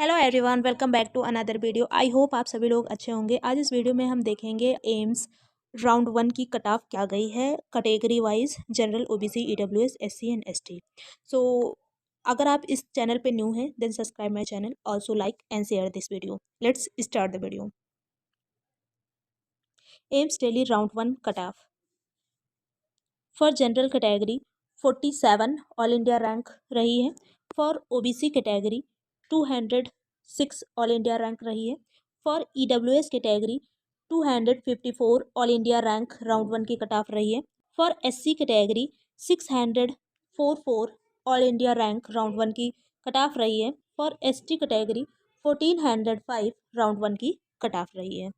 Hello everyone, welcome back to another video. I hope आप सभी लोग अच्छे होंगे। आज इस वीडियो में हम देखेंगे एम्स राउंड 1 की कट ऑफ क्या गई है category wise, general, OBC, EWS, SC and ST. So अगर आप इस चैनल पे न्यू हैं then subscribe my channel, also like and share this video. Let's start the video. AIIMS Delhi round 1 cut off for general category 47 all India rank रही है। For OBC category 206 all India rank रही है। For EWS category 254 all India rank round 1 की cut off रही है। For SC category 644 all India rank round 1 की cut off रही है। फॉर एसटी कैटेगरी 1405 राउंड 1 की कट ऑफ रही है।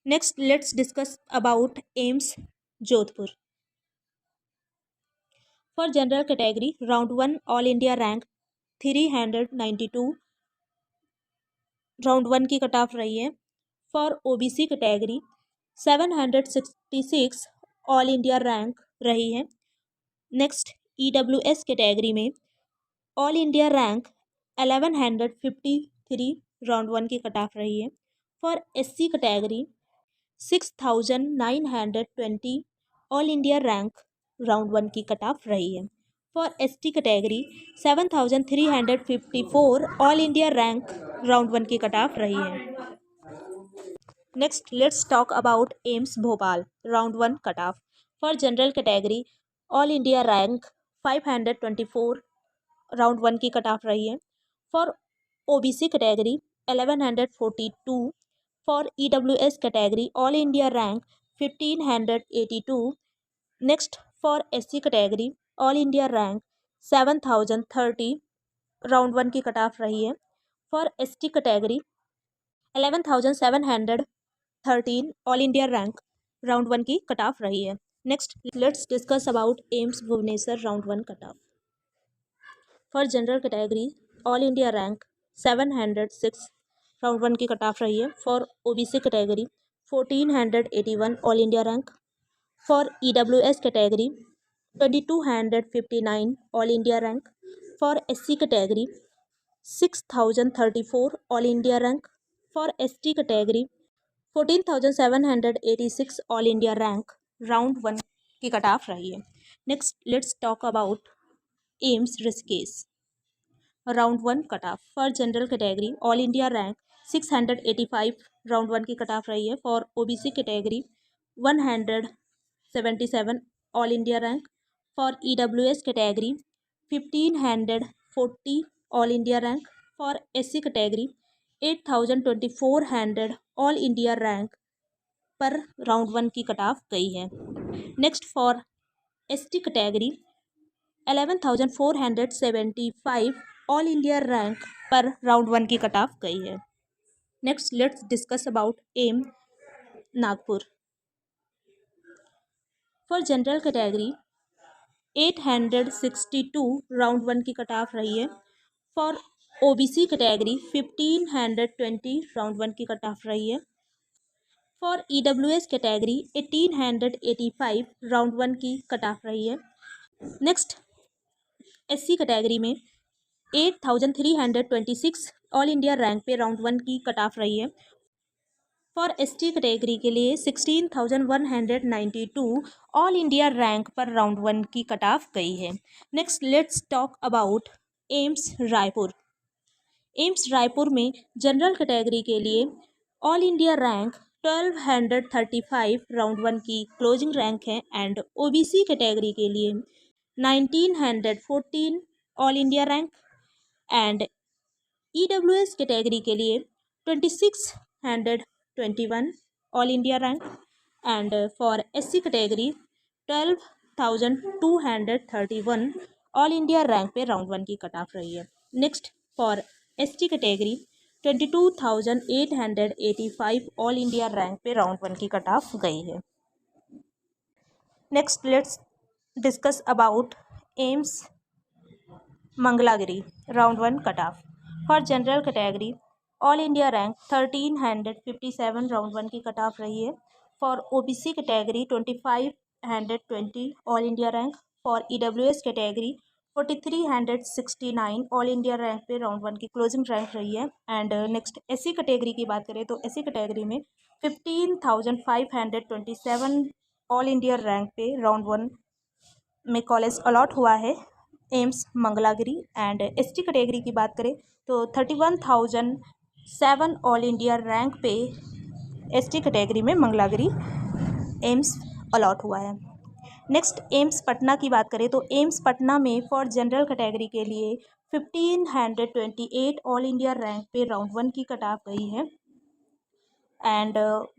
Next let's discuss about AIIMS Jodhpur. For general category round 1 all India rank 392 round 1 की कट ऑफ रही है। For OBC category 766 all India rank रही है। नेक्स्ट ईडब्ल्यूएस कैटेगरी में ऑल इंडिया रैंक 1153 राउंड 1 की कट ऑफ रही है। For SC category 6920 all India rank round 1 की कट ऑफ रही है। For ST category 7354 all India rank round 1 की कट ऑफ रही है। Next let's talk about AIIMS Bhopal round 1 cut off. For general category all India rank 524 round 1 की cut off रही है। For OBC category 1142। For EWS category all India rank 1582। Next for SC category all India rank 7030 round 1 की cut off रही है। For ST category 11713 all India rank round 1 की cut off रही है। Next let's discuss about AIIMS Bhubaneswar round 1 cut off. For general category all India rank 706 round 1 की cut off रही है। For OBC category 1481 all India rank. For EWS category 2259 all India rank. For SC category 6034 all India rank. For ST category 14786 all India rank round 1 की cut off रही है। Next let's talk about AIIMS Rishikesh round 1 cut off. For general category all India rank 685 round 1 की cut off रही है। For OBC category 177 all India rank. For EWS category 1540 all India rank. For SC category 82,400 all India rank पर round 1 की cut off गई है। Next for ST category 11,475 all India rank पर round 1 की cut off गई है। Next let's discuss about AIIMS Nagpur. For general category 862 round 1 की cut off रही है। फॉर ओबीसी कैटेगरी 1520 राउंड 1 की कट ऑफ रही है। फॉर ईडब्ल्यूएस कैटेगरी 1885 राउंड 1 की कट ऑफ रही है। नेक्स्ट एससी कैटेगरी में 8326 ऑल इंडिया रैंक पे राउंड 1 की कट ऑफ रही है। फॉर एसटी कैटेगरी के लिए 16,192 ऑल इंडिया रैंक पर राउंड 1 की कट ऑफ गई है। Next let's talk about AIIMS Raipur. AIIMS Raipur में जनरल कैटेगरी के लिए ऑल इंडिया रैंक 1235 राउंड 1 की क्लोजिंग रैंक है एंड ओबीसी कैटेगरी के लिए 1914 all India rank and EWS category के लिए 2621 all India rank and for SC category 12,231 all India rank पे राउंड 1 की कट ऑफ रही है। Next for ST category 22,885 all India rank पे राउंड 1 की कट ऑफ गई है। Next let's discuss about AIIMS Mangalagiri round 1 cut off. For general category all India rank 1357 round 1 की cut off रही है। For OBC category 2520 all India rank. For EWS category 4369 all India rank पे round one की closing rank रही है। And next SC category की बात करें तो एससी कैटेगरी में 15,527 ऑल इंडिया रैंक पे राउंड वन में कॉलेज अलॉट हुआ है AIIMS Mangalagiri. And ST category की बात करें तो 31,007 ऑल इंडिया रैंक पे एसटी कैटेगरी में मंगलागिरी एम्स अलॉट हुआ है। नेक्स्ट एम्स पटना की बात करें तो एम्स पटना में फॉर जनरल कैटेगरी के लिए 1528 ऑल इंडिया रैंक पे राउंड वन की कट ऑफ गई है। And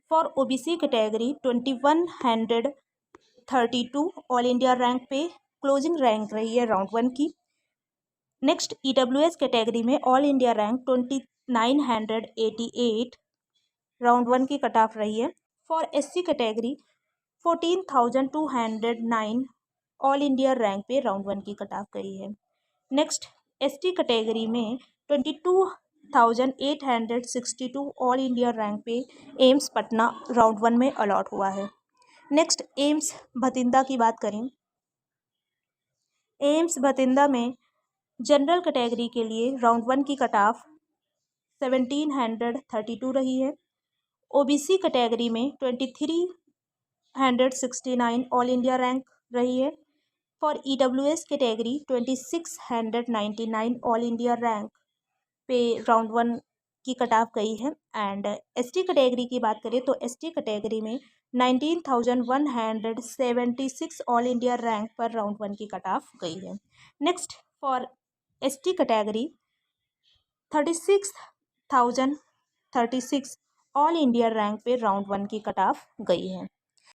for OBC category 2132 all India rank पे क्लोजिंग रैंक रही है राउंड वन की। नेक्स्ट ईडब्ल्यूएस कैटेगरी में all India rank 2988 round one की कट ऑफ रही है। For SC category 14,209 all India rank पे राउंड वन की कट ऑफ गई है। नेक्स्ट एसटी कैटेगरी में 22,862 ऑल इंडिया रैंक पे एम्स पटना राउंड वन में अलॉट हुआ है। नेक्स्ट एम्स भतिंदा की बात करें, एम्स भतिंदा में जनरल कैटेगरी के लिए राउंड वन की कट ऑफ 1732 रही है। ओबीसी कैटेगरी में 2369 ऑल इंडिया रैंक रही है। For EWS category 2699 all India rank पे राउंड वन की कट ऑफ गई है। एंड एसटी कैटेगरी की बात करें तो एसटी कैटेगरी में 19,176 ऑल इंडिया रैंक पर राउंड वन की कट ऑफ गई है। Next for ST category 36,036 all India rank पे राउंड वन की कट ऑफ गई है।